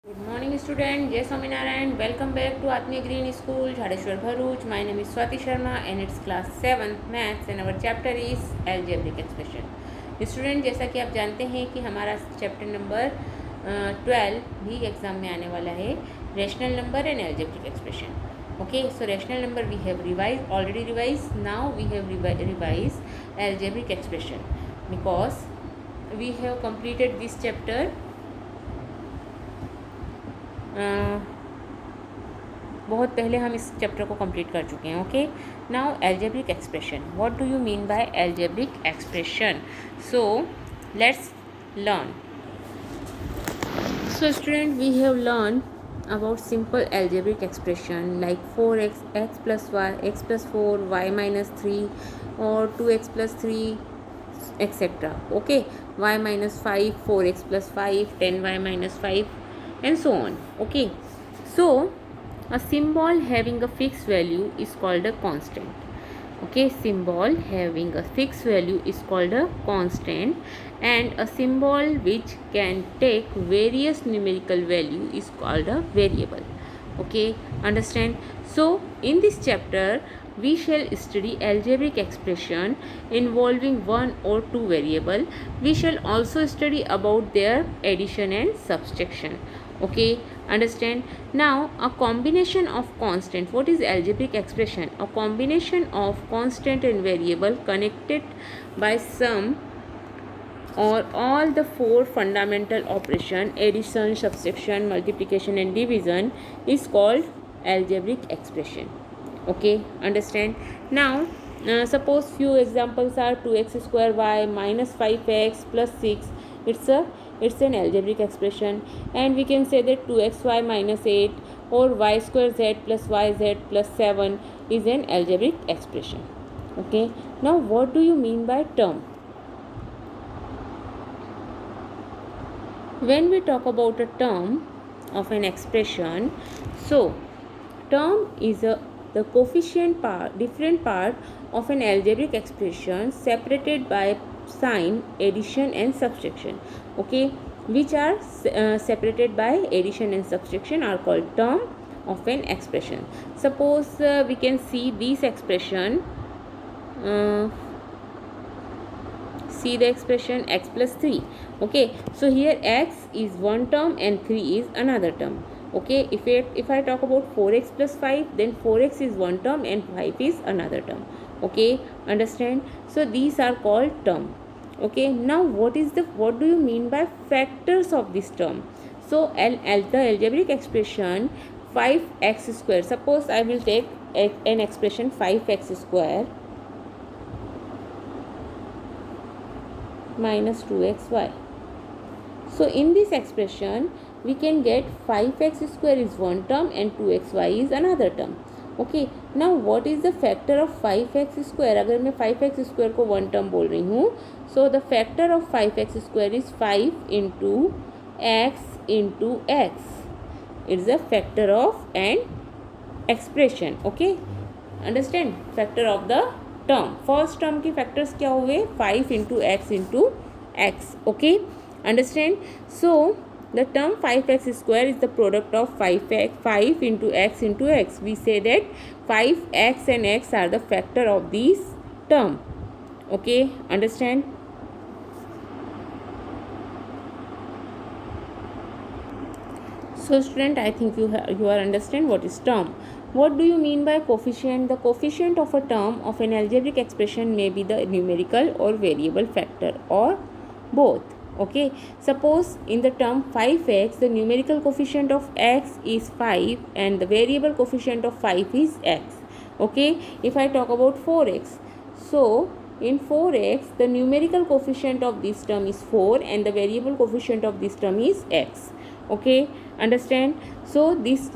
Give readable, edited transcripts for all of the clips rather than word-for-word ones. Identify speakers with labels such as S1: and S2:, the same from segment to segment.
S1: Good morning student, Jai Swaminarayan. Welcome back to Atmi Green School, Jhadeshwar Bharuch. My name is Swati Sharma and it's class 7th maths and our chapter is algebraic expression. Student, जैसा कि आप जानते हैं कि हमारा chapter number 12 भी exam में आने वाला है, rational number and algebraic expression. Okay, so rational number we have already revised. Now we have revised algebraic expression because we have completed this chapter. बहुत पहले हम इस चैप्टर को कंप्लीट कर चुके हैं. Okay, now algebraic expression. What do you mean by algebraic expression? So let's learn. So student, we have learned about simple algebraic expression like 4x, x plus y, x plus 4, y minus 3 or 2x plus 3 etc. Okay, y minus 5, 4x plus 5, 10y minus 5 and so on. Okay, so a symbol having a fixed value is called a constant. Okay, symbol having a fixed value is called a constant and a symbol which can take various numerical value is called a variable. Okay, understand? So in this chapter we shall study algebraic expression involving one or two variable. We shall also study about their addition and subtraction. Okay, understand? Now a combination of constant. What is algebraic expression? A combination of constant and variable connected by sum or all the four fundamental operation, addition, subtraction, multiplication and division is called algebraic expression. Okay, understand? Now suppose few examples are 2x square y minus 5x plus 6. It's an algebraic expression, and we can say that 2xy minus 8 or y square z plus yz plus 7 is an algebraic expression. Okay, now what do you mean by term? When we talk about a term of an expression, so term is the coefficient part, different part of an algebraic expression separated by sign, addition and subtraction. Okay, which are separated by addition and subtraction are called term of an expression. Suppose we can see this expression. See the expression x plus 3. Okay, so here x is one term and 3 is another term. Okay, if I talk about 4x plus 5, then 4x is one term and 5 is another term. Okay, understand? So these are called term. Okay, now what do you mean by factors of this term? So the algebraic expression 5x square. Suppose I will take an expression 5x square minus 2xy. So in this expression we can get 5x square is one term and 2xy is another term. Okay, now what is the factor of 5x square? अगर मैं 5x square को one term बोल रही हूँ, so the factor of 5x square is 5 into x into x. It is a factor of an expression. Okay, understand? Factor of the term. First term की factors क्या हुए? 5 into x. Okay, understand? So the term 5x square is the product of 5 into x into x. We say that 5x and x are the factor of this term. Okay, understand? So student, I think you are understand what is term. What do you mean by coefficient? The coefficient of a term of an algebraic expression may be the numerical or variable factor or both. Okay, suppose in the term 5x, the numerical coefficient of x is 5 and the variable coefficient of 5 is x. Okay, if I talk about 4x, so in 4x the numerical coefficient of this term is 4 and the variable coefficient of this term is x. Okay, understand? So this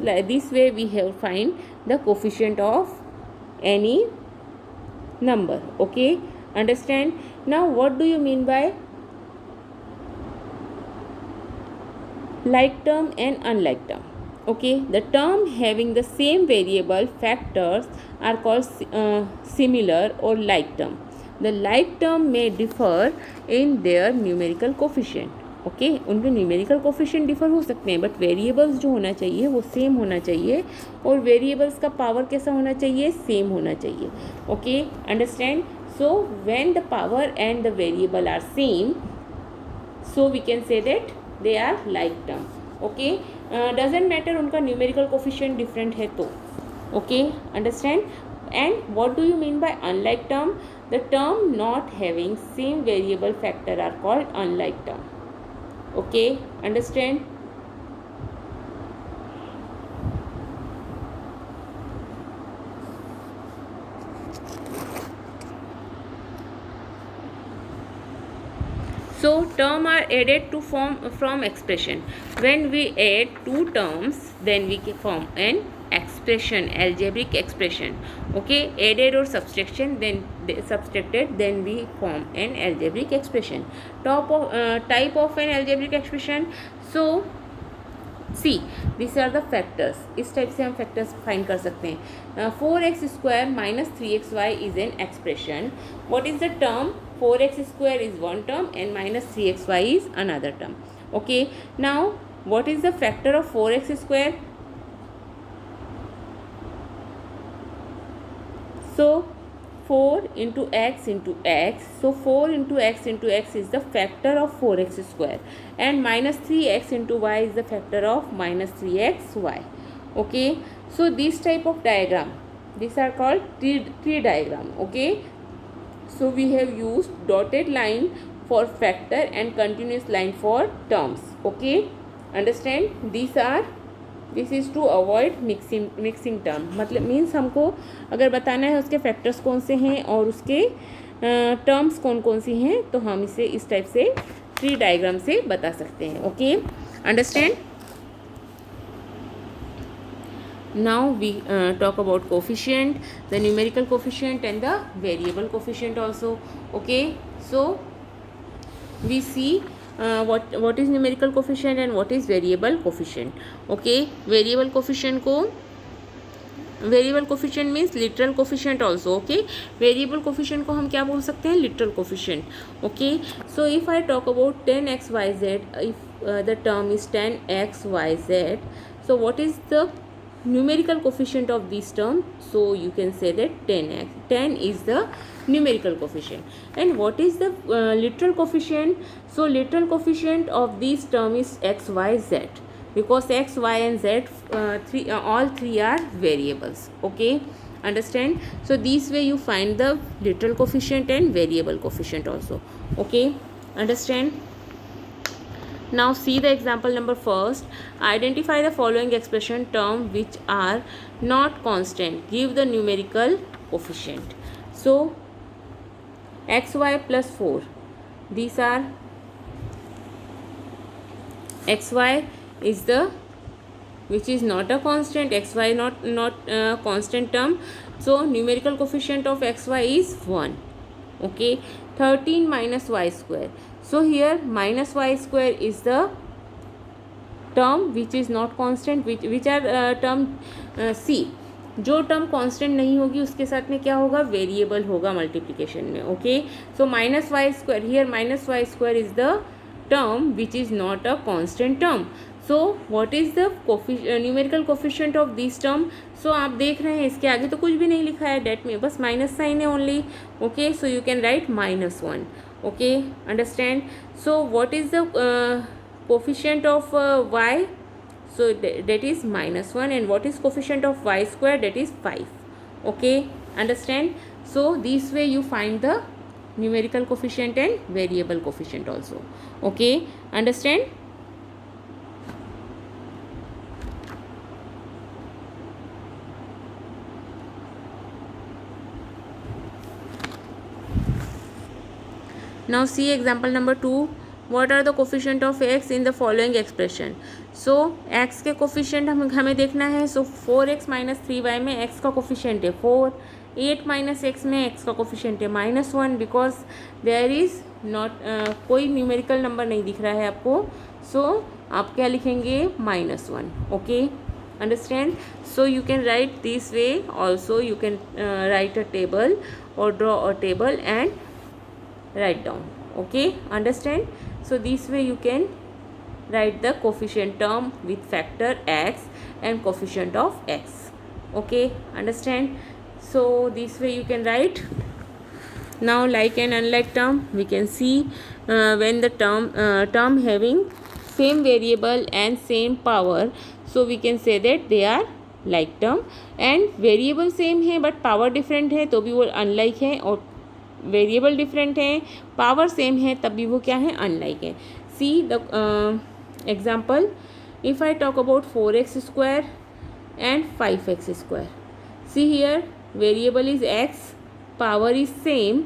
S1: way we have find the coefficient of any number. Okay, understand? Now what do you mean by like term and unlike term? Okay, the term having the same variable factors are called similar or like term. The like term may differ in their numerical coefficient. Okay उनके numerical coefficient differ हो सकते हैं but variables जो होना चाहिए वो same होना चाहिए और वेरिएबल्स का पावर कैसा होना चाहिए, सेम होना चाहिए. Okay understand. So when the power and the variable are same, so we can say that they are like term. Okay, doesn't matter उनका numerical coefficient different है तो. Okay, understand. And what do you mean by unlike term? The term not having same variable factor are called unlike term. Okay, understand. So term are added to form from expression. When we add two terms, then we can form an expression, algebraic expression. Okay, added or subtraction, then subtracted, then we form an algebraic expression. Type of an algebraic expression. So see this are the factors. इस type से हम factors find कर सकते हैं. 4x² minus 3xy is an expression. What is the term? 4x² is one term and minus 3xy is another term. Okay, now what is the factor of 4x²? So 4 into x into x. So 4 into x into x is the factor of 4x² and minus 3x into y is the factor of minus 3xy. Okay, so this type of diagram, these are called tree diagram. Okay, so we have used dotted line for factor and continuous line for terms. Okay, understand. This is to avoid mixing term. मतलब means हमको अगर बताना है उसके factors कौन से हैं और उसके टर्म्स कौन कौन सी हैं तो हम इसे इस टाइप से ट्री डायग्राम से बता सकते हैं. Okay understand. Now we talk about coefficient, the numerical coefficient and the variable coefficient also. Okay, so we see what is numerical coefficient and what is variable coefficient. Okay, variable coefficient means literal coefficient also. Okay, variable coefficient को हम क्या बोल सकते हैं? literal coefficient. Okay, so if I talk about 10xyz, if the term is 10xyz, so what is the numerical coefficient of this term? So you can say that 10 is the numerical coefficient. And what is the literal coefficient? So literal coefficient of this term is x, y, z, because x, y and z all three are variables. Okay, understand. So this way you find the literal coefficient and variable coefficient also. Okay, understand. Now see the example number first. Identify the following expression term which are not constant. Give the numerical coefficient. So xy plus 4. These are xy is the which is not a constant. Xy not constant term. So numerical coefficient of xy is 1. Okay, 13 minus y square. So here minus y square is the term which is not constant, which are term C. जो term constant नहीं होगी उसके साथ में क्या होगा? Variable होगा multiplication में. Okay, so minus y square, here minus y square is the term which is not a constant term. So what is the numerical coefficient of this term? So आप देख रहे हैं इसके आगे तो कुछ भी नहीं लिखा है डेट में, बस माइनस साइन है only. Okay, so you can right -1. Okay, understand. So what is the coefficient of y? So that is -1. And what is coefficient of y square? That is 5. Okay, understand. So this way you find the numerical coefficient and variable coefficient also. Okay, understand. Now see example number 2. What are the coefficient of x in the following expression? So x के coefficient हमें देखना है. So 4x minus 3y में x का coefficient है 4. 8 minus x में x का coefficient है -1 बिकॉज देयर इज़ नॉट कोई न्यूमेरिकल नंबर नहीं दिख रहा है आपको. सो आप क्या लिखेंगे? -1. Okay, understand. So you can write this way also. You can write a table और draw a table and write down. Okay, understand. So this way you can write the coefficient term with factor x and coefficient of x. Okay, understand? So this way you can write. Now like and unlike term, we can see when the term having same variable and same power, so we can say that they are like term. And variable same है but power different है तो भी वो unlike है, और variable different है power same है तब भी वो क्या है, अनलाइक है. See the example, if I talk about 4x² and 5x². See here, variable is x, power is same,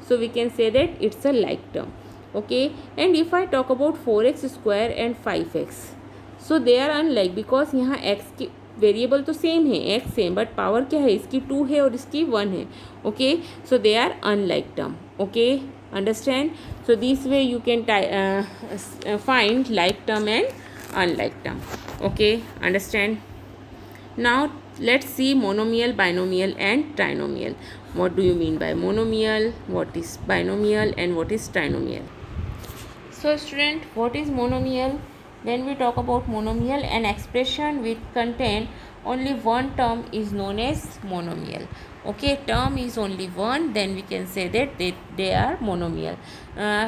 S1: so we can say that it's a like term. Okay, and if I talk about 4x² and 5x, so they are unlike because यहाँ x की variable तो same है, x same, but power क्या है, इसकी 2 है और इसकी 1 है. Okay, so they are unlike term. Okay, understand? So this way you can find like term and unlike term. Okay, understand? Now let's see monomial, binomial and trinomial. What do you mean by monomial, what is binomial and what is trinomial? So student, what is monomial? When we talk about monomial, an expression which contain only one term is known as monomial. Okay, term is only one, then we can say that they are monomial.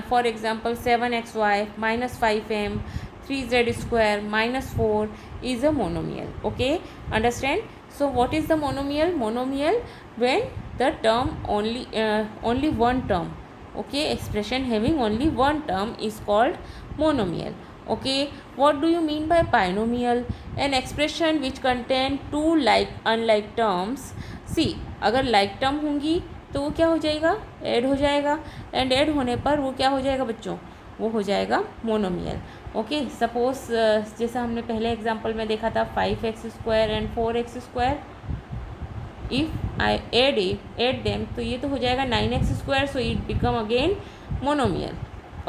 S1: For example, 7xy minus 5m 3z² minus 4 is a monomial. Okay, understand? So what is the monomial? Monomial when the term only one term. Okay, expression having only one term is called monomial. Okay, what do you mean by binomial? An expression which contain two like unlike terms. See, अगर like term होंगी तो वो क्या हो जाएगा, add हो जाएगा, and add होने पर वो क्या हो जाएगा बच्चों, वो हो जाएगा मोनोमियल. ओके, सपोज जैसा हमने पहले एग्जांपल में देखा था 5x² and 4x². If I add them तो ये तो हो जाएगा 9x², so it become again monomial.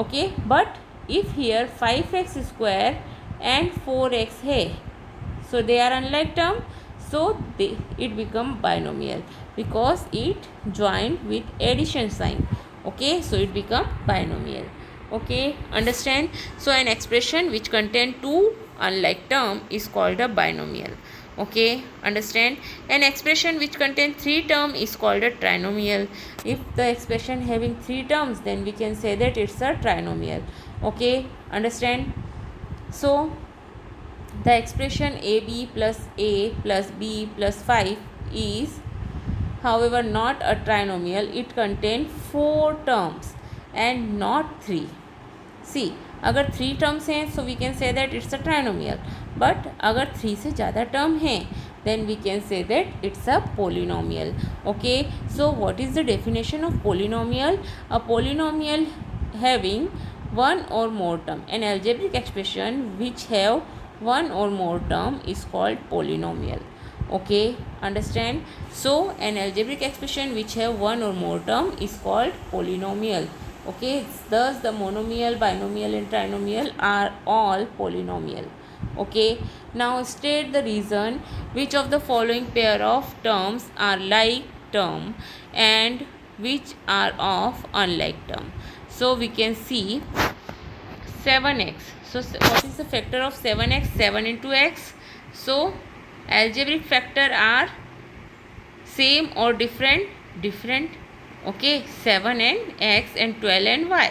S1: Okay, but if here 5x² and 4x है, so they are unlike term, so it become binomial because it joined with addition sign. Okay, so it become binomial. Okay, understand? So an expression which contain two unlike term is called a binomial. Okay, understand? An expression which contain three term is called a trinomial. If the expression having three terms, then we can say that it's a trinomial. Okay, understand? So the expression ab plus a plus b plus 5 is however not a trinomial. It contains four terms and not three. See, अगर three terms हैं so we can say that it's a trinomial, but अगर three से ज़्यादा term हैं then we can say that it's a polynomial. Okay, so what is the definition of polynomial? A polynomial having one or more term. An algebraic expression which have one or more term is called polynomial. Okay, understand? So an algebraic expression which have one or more term is called polynomial. Okay, thus the monomial, binomial and trinomial are all polynomial. Okay, now state the reason which of the following pair of terms are like term and which are of unlike term. So we can see 7x. So what is the factor of 7x? 7 into x. So algebraic factor are same or different? Different. Okay, 7 and x and 12 and y.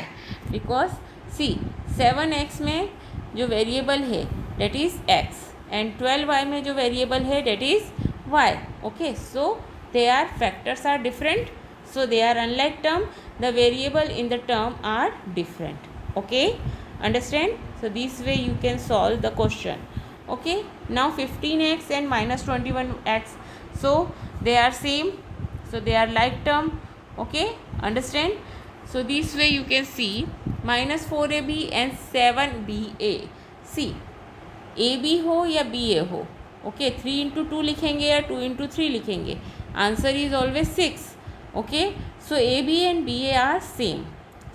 S1: Because see 7x में जो variable है that is x and 12y में जो variable है that is y. Okay, so their factors are different, so they are unlike term. The variable in the term are different. Okay, understand? So this way you can solve the question. Okay, now 15x and minus 21x, so they are same, so they are like term. Okay, understand? So this way you can see minus 4ab and 7ba. See, ab हो या ba हो, okay, 3 into 2 लिखेंगे या 2 into 3 लिखेंगे, answer is always 6. Okay, so ab and ba are same.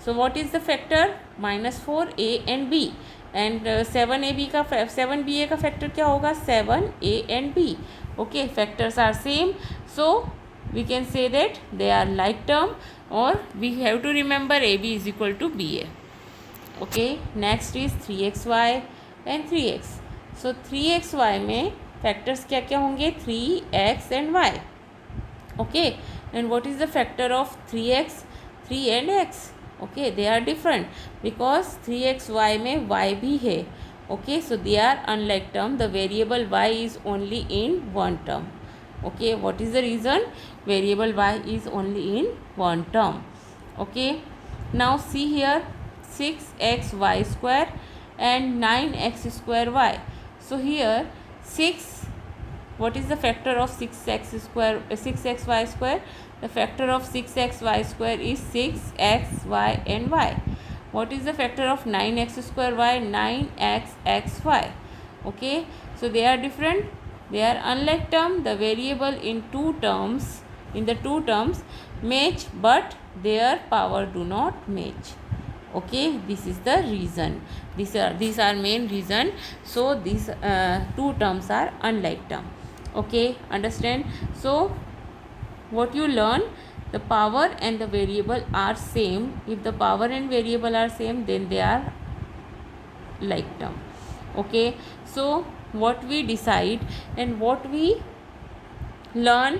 S1: So what is the factor? minus 4a and b, and 7ab का 7ba का factor क्या होगा? 7a and b. Okay, factors are same, so we can say that they are like term, or we have to remember ab is equal to ba. Okay, next is 3xy and 3x. So 3xy में factors क्या क्या होंगे? 3x and y. Okay, and what is the factor of 3x? 3 and x. Okay, they are different because 3xy में y भी है. Okay, so they are unlike term. The variable y is only in one term. Okay, what is the reason? Variable y is only in one term. Okay, now see here 6xy square and 9x square y. So here 6, what is the factor of 6x square 6xy square? The factor of 6xy square is 6xy and y. What is the factor of 9x square y? 9xxy. Okay, so they are different. They are unlike term. The variable in the two terms match, but their power do not match. Okay, this is the reason. These are main reason. So these two terms are unlike term. Okay, understand? So what you learn, the power and the variable are same. If the power and variable are same, then they are like term. Okay, so what we decide and what we learn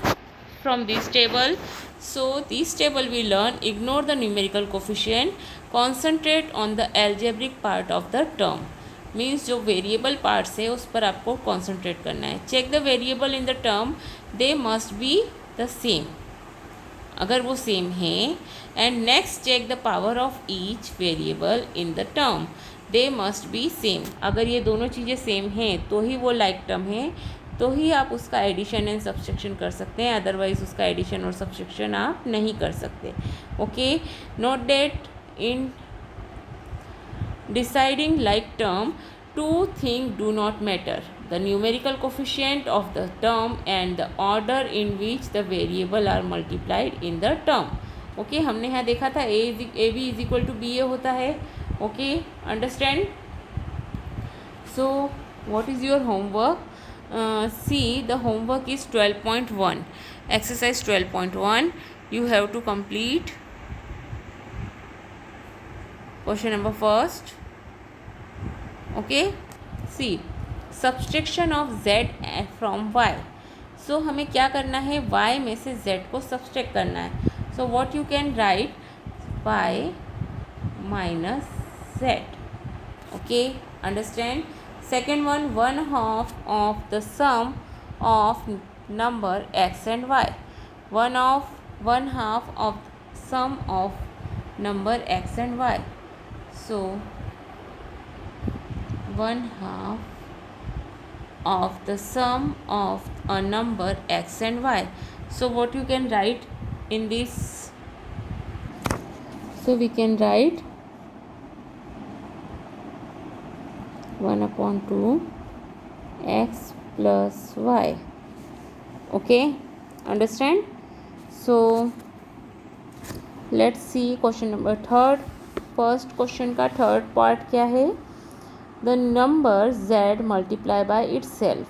S1: from this table. So this table we learn, ignore the numerical coefficient, concentrate on the algebraic part of the term. Means जो variable parts है उस पर आपको concentrate करना है. Check the variable in the term, they must be the same. अगर वो same है, and next check the power of each variable in the term, they must be same. अगर ये दोनों चीज़ें सेम हैं तो ही वो लाइक टर्म है, तो ही आप उसका एडिशन एंड सब्सट्रैक्शन कर सकते हैं. अदरवाइज उसका एडिशन और सब्सट्रैक्शन आप नहीं कर सकते. Okay, note that in deciding like term, two things do not matter: the numerical coefficient of the term and the order in which the variable are multiplied in the term. Okay, हमने यहाँ देखा था A B is equal to B A होता है. Okay, understand? So what is your homework? See, the homework is 12.1, exercise 12.1. You have to complete question number first. Okay, see, subtraction of z from y. So हमें क्या करना है? y में से z को subtract करना है. So what you can write? y minus z. Okay, understand? Second one, 1/2 of the sum of number x and y. 1/2 of sum of number x and y. So 1/2 of the sum of a number x and y. So what you can write in this? So we can write 1/2 x plus y. Okay, understand? So let's see question number third. First question का third part क्या है? The number z multiply by itself.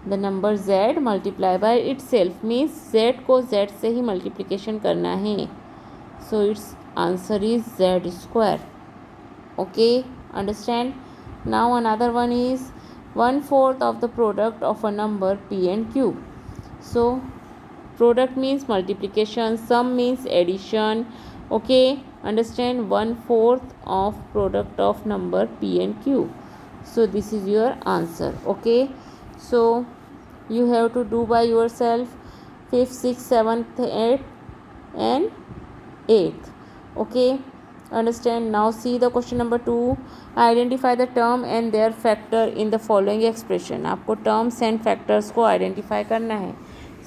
S1: The number z multiply by itself means z को z से ही multiplication करना है. So its answer is z square. Okay, understand? Now another one is 1/4 of the product of a number p and q. So product means multiplication, sum means addition. Okay, understand? 1/4 of product of number p and q. So this is your answer. Okay, so you have to do by yourself 5th, 6th, 7th, 8th and 8th. Okay, understand? Now see the question number 2. Identify the term and their factor in the following expression. आपको terms and factors को identify करना है.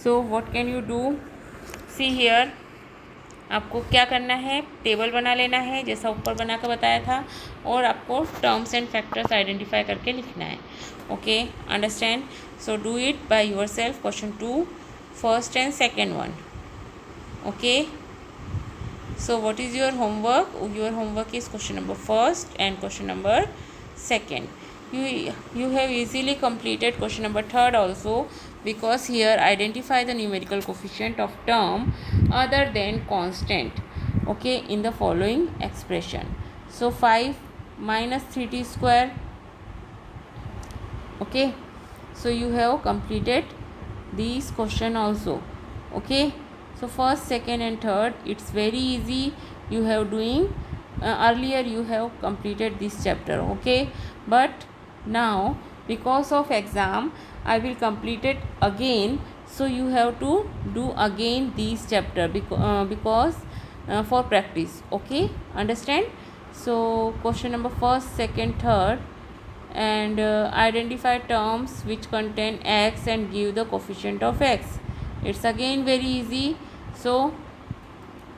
S1: So what can you do? See here, आपको क्या करना है? Table बना लेना है जैसा ऊपर बना कर बताया था, और आपको टर्म्स एंड फैक्टर्स आइडेंटिफाई करके लिखना है. Okay, understand? So do it by your self. Question 2, first and second one. Okay, so what is your homework? Your homework is question number first and question number second. You have easily completed question number third also, because here identify the numerical coefficient of term other than constant, okay, in the following expression. So 5 minus 3t square, Okay, so you have completed these question also. Okay, so first, second and third, it's very easy. You have doing earlier, you have completed this chapter. Okay, but now because of exam I will complete it again, so you have to do again these chapter because for practice. Okay, understand? So question number first, second, third, and identify terms which contain x and give the coefficient of x. It's again very easy, so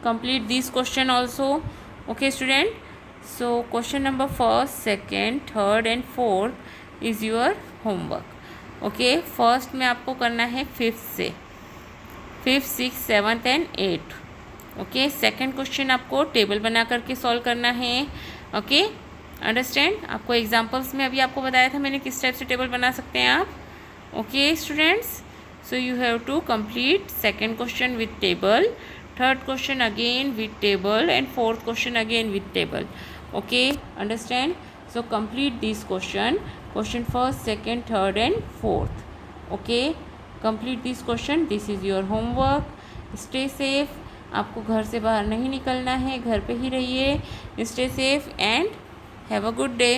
S1: complete this question also. Okay student, so question number first, second, third and fourth is your homework. Okay, first में आपको करना है fifth से, fifth, six, seventh and eight. Okay, second question आपको table बना करके solve करना है. Okay, understand? आपको एग्जांपल्स में अभी आपको बताया था मैंने किस टाइप से टेबल बना सकते हैं आप. Okay students, so you have to complete second question with table, third question again with table and fourth question again with table. Okay, understand? So complete this question, question first, second, third and fourth. Okay, complete this question. This is your homework. Stay safe. आपको घर से बाहर नहीं निकलना है, घर पे ही रहिए. Stay safe and have a good day.